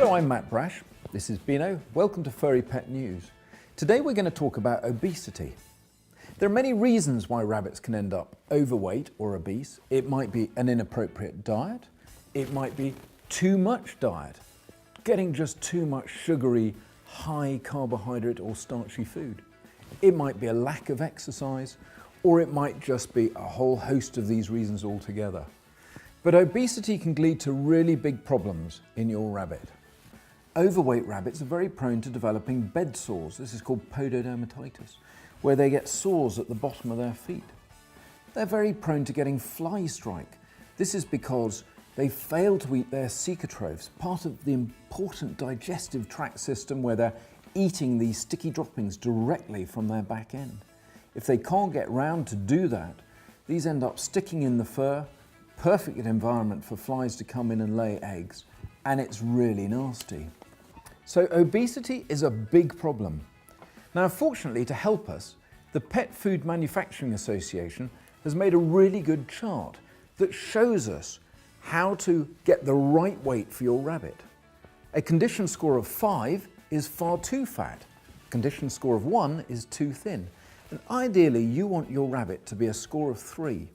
Hello, I'm Matt Brash. This is Bino. Welcome to Furry Pet News. Today we're going to talk about obesity. There are many reasons why rabbits can end up overweight or obese. It might be an inappropriate diet. It might be too much diet, getting just too much sugary, high carbohydrate or starchy food. It might be a lack of exercise, or it might just be a whole host of these reasons altogether. But obesity can lead to really big problems in your rabbit. Overweight rabbits are very prone to developing bed sores. This is called pododermatitis, where they get sores at the bottom of their feet. They're very prone to getting fly strike. This is because they fail to eat their cecotrophs, part of the important digestive tract system where they're eating these sticky droppings directly from their back end. If they can't get round to do that, these end up sticking in the fur, perfect environment for flies to come in and lay eggs, and it's really nasty. So obesity is a big problem. Now, fortunately, to help us, the Pet Food Manufacturing Association has made a really good chart that shows us how to get the right weight for your rabbit. A condition score of 5 is far too fat. A condition score of 1 is too thin. And ideally, you want your rabbit to be a score of 3.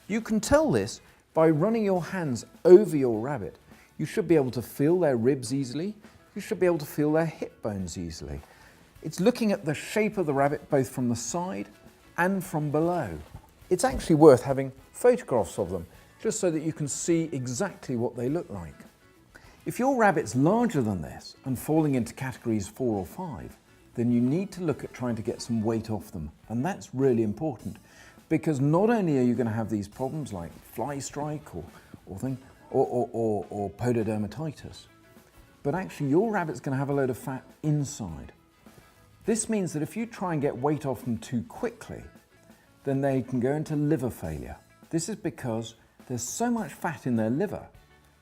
You can tell this by running your hands over your rabbit. You should be able to feel their ribs easily. You should be able to feel their hip bones easily. It's looking at the shape of the rabbit both from the side and from below. It's actually worth having photographs of them just so that you can see exactly what they look like. If your rabbit's larger than this and falling into categories 4 or 5, then you need to look at trying to get some weight off them. And that's really important because not only are you going to have these problems like fly strike or pododermatitis, but actually your rabbit's going to have a load of fat inside. This means that if you try and get weight off them too quickly, then they can go into liver failure. This is because there's so much fat in their liver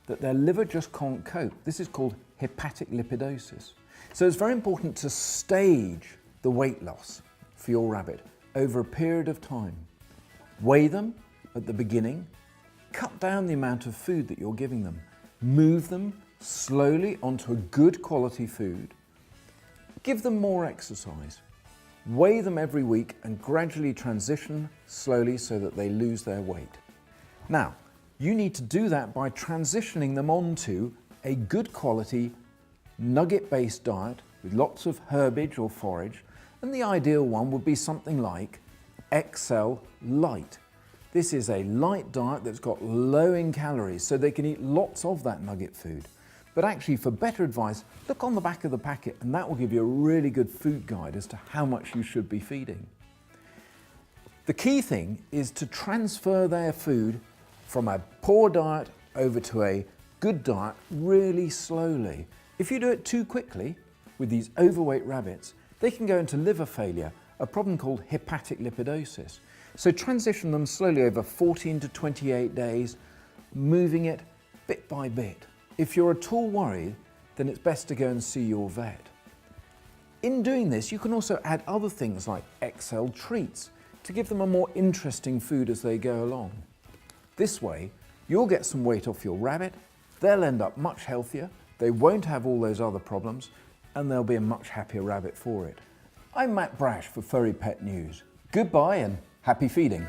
that their liver just can't cope. This is called hepatic lipidosis. So it's very important to stage the weight loss for your rabbit over a period of time. Weigh them at the beginning, cut down the amount of food that you're giving them, move them slowly onto a good quality food, give them more exercise, weigh them every week and gradually transition slowly so that they lose their weight. Now, you need to do that by transitioning them onto a good quality nugget-based diet with lots of herbage or forage, and the ideal one would be something like XL Light. This is a light diet that's got low in calories, so they can eat lots of that nugget food. But actually, for better advice, look on the back of the packet and that will give you a really good food guide as to how much you should be feeding. The key thing is to transfer their food from a poor diet over to a good diet really slowly. If you do it too quickly with these overweight rabbits, they can go into liver failure, a problem called hepatic lipidosis. So transition them slowly over 14 to 28 days, moving it bit by bit. If you're at all worried, then it's best to go and see your vet. In doing this, you can also add other things like XL treats to give them a more interesting food as they go along. This way, you'll get some weight off your rabbit, they'll end up much healthier, they won't have all those other problems, and they'll be a much happier rabbit for it. I'm Matt Brash for Furry Pet News. Goodbye and happy feeding.